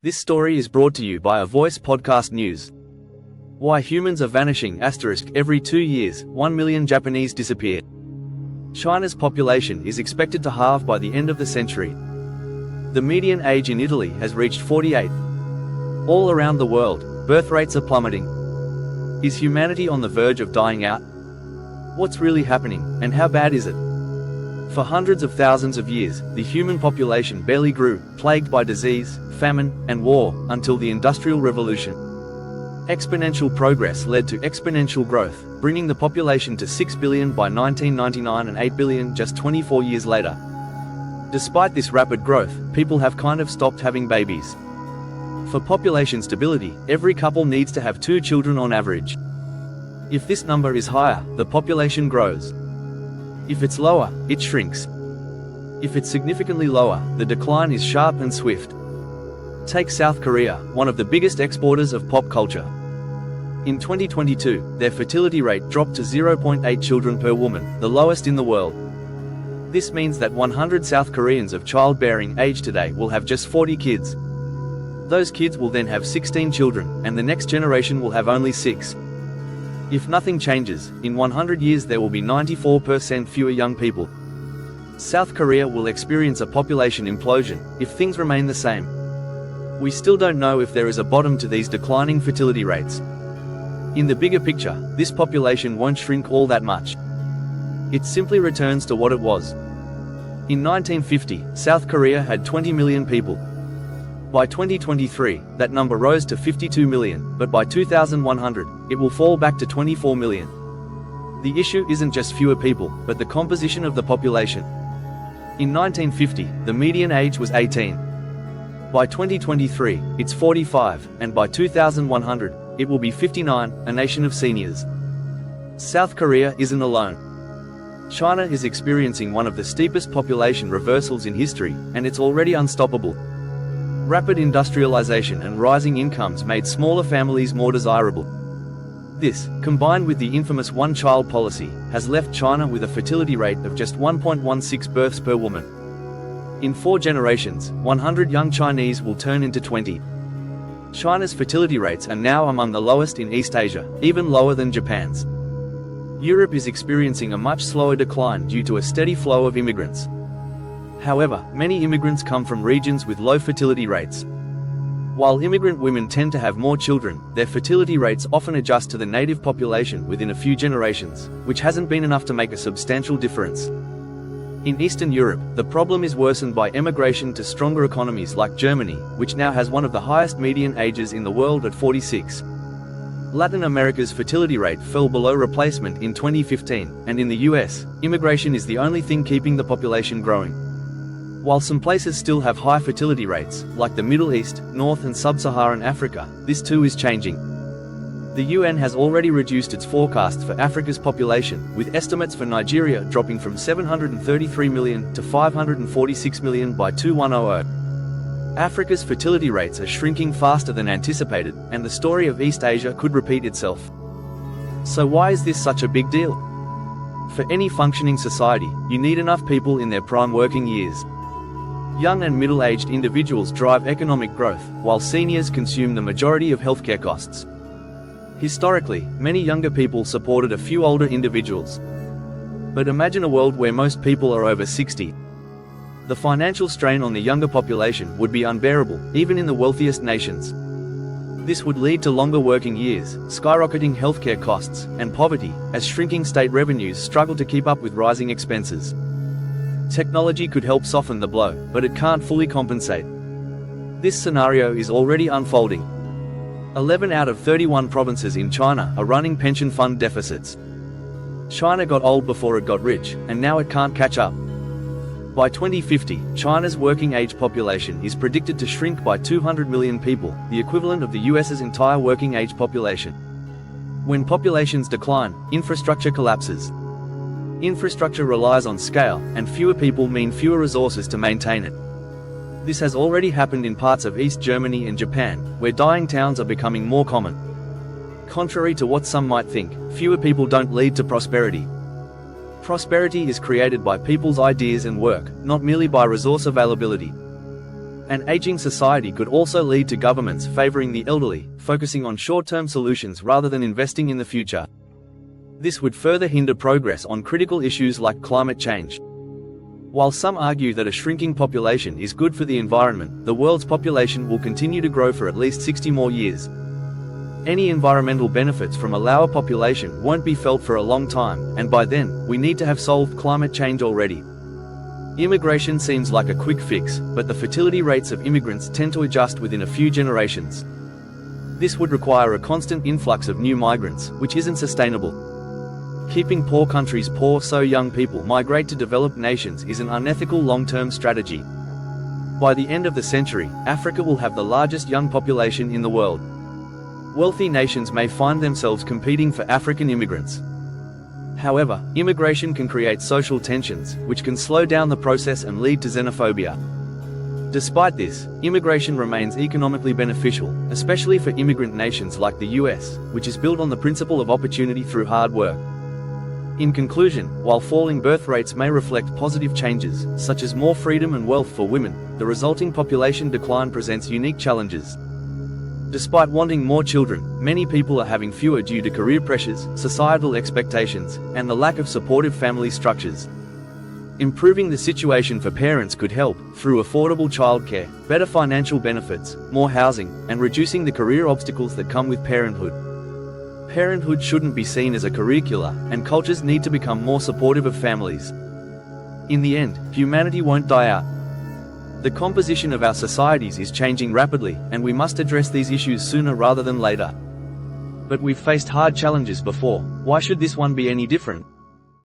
This story is brought to you by A Voice Podcast News. Why humans are vanishing *, every 2 years, 1 million Japanese disappear. China's population is expected to halve by the end of the century. The median age in Italy has reached 48. All around the world, birth rates are plummeting. Is humanity on the verge of dying out? What's really happening, and how bad is it? For hundreds of thousands of years, the human population barely grew, plagued by disease, famine, and war, until the Industrial Revolution. Exponential progress led to exponential growth, bringing the population to 6 billion by 1999 and 8 billion just 24 years later. Despite this rapid growth, people have kind of stopped having babies. For population stability, every couple needs to have 2 children on average. If this number is higher, the population grows. If it's lower, it shrinks. If it's significantly lower, the decline is sharp and swift. Take South Korea, one of the biggest exporters of pop culture. In 2022, their fertility rate dropped to 0.8 children per woman, the lowest in the world. This means that 100 South Koreans of childbearing age today will have just 40 kids. Those kids will then have 16 children, and the next generation will have only 6. If nothing changes, in 100 years there will be 94% fewer young people. South Korea will experience a population implosion, if things remain the same. We still don't know if there is a bottom to these declining fertility rates. In the bigger picture, this population won't shrink all that much. It simply returns to what it was. In 1950, South Korea had 20 million people. By 2023, that number rose to 52 million, but by 2100, it will fall back to 24 million. The issue isn't just fewer people, but the composition of the population. In 1950, the median age was 18. By 2023, it's 45, and by 2100, it will be 59, a nation of seniors. South Korea isn't alone. China is experiencing one of the steepest population reversals in history, and it's already unstoppable. Rapid industrialization and rising incomes made smaller families more desirable. This, combined with the infamous one-child policy, has left China with a fertility rate of just 1.16 births per woman. In 4 generations, 100 young Chinese will turn into 20. China's fertility rates are now among the lowest in East Asia, even lower than Japan's. Europe is experiencing a much slower decline due to a steady flow of immigrants. However, many immigrants come from regions with low fertility rates. While immigrant women tend to have more children, their fertility rates often adjust to the native population within a few generations, which hasn't been enough to make a substantial difference. In Eastern Europe, the problem is worsened by emigration to stronger economies like Germany, which now has one of the highest median ages in the world at 46. Latin America's fertility rate fell below replacement in 2015, and in the US, immigration is the only thing keeping the population growing. While some places still have high fertility rates, like the Middle East, North and Sub-Saharan Africa, this too is changing. The UN has already reduced its forecasts for Africa's population, with estimates for Nigeria dropping from 733 million to 546 million by 2100. Africa's fertility rates are shrinking faster than anticipated, and the story of East Asia could repeat itself. So why is this such a big deal? For any functioning society, you need enough people in their prime working years. Young and middle-aged individuals drive economic growth, while seniors consume the majority of healthcare costs. Historically, many younger people supported a few older individuals. But imagine a world where most people are over 60. The financial strain on the younger population would be unbearable, even in the wealthiest nations. This would lead to longer working years, skyrocketing healthcare costs, and poverty, as shrinking state revenues struggle to keep up with rising expenses. Technology could help soften the blow, but it can't fully compensate. This scenario is already unfolding. 11 out of 31 provinces in China are running pension fund deficits. China got old before it got rich, and now it can't catch up. By 2050, China's working-age population is predicted to shrink by 200 million people, the equivalent of the US's entire working-age population. When populations decline, infrastructure collapses. Infrastructure relies on scale, and fewer people mean fewer resources to maintain it. This has already happened in parts of East Germany and Japan, where dying towns are becoming more common. Contrary to what some might think, fewer people don't lead to prosperity. Prosperity is created by people's ideas and work, not merely by resource availability. An aging society could also lead to governments favoring the elderly, focusing on short-term solutions rather than investing in the future. This would further hinder progress on critical issues like climate change. While some argue that a shrinking population is good for the environment, the world's population will continue to grow for at least 60 more years. Any environmental benefits from a lower population won't be felt for a long time, and by then, we need to have solved climate change already. Immigration seems like a quick fix, but the fertility rates of immigrants tend to adjust within a few generations. This would require a constant influx of new migrants, which isn't sustainable. Keeping poor countries poor so young people migrate to developed nations is an unethical long-term strategy. By the end of the century, Africa will have the largest young population in the world. Wealthy nations may find themselves competing for African immigrants. However, immigration can create social tensions, which can slow down the process and lead to xenophobia. Despite this, immigration remains economically beneficial, especially for immigrant nations like the US, which is built on the principle of opportunity through hard work. In conclusion, while falling birth rates may reflect positive changes, such as more freedom and wealth for women, the resulting population decline presents unique challenges. Despite wanting more children, many people are having fewer due to career pressures, societal expectations, and the lack of supportive family structures. Improving the situation for parents could help, through affordable childcare, better financial benefits, more housing, and reducing the career obstacles that come with parenthood. Parenthood shouldn't be seen as a career killer, and cultures need to become more supportive of families. In the end, humanity won't die out. The composition of our societies is changing rapidly, and we must address these issues sooner rather than later. But we've faced hard challenges before, why should this one be any different?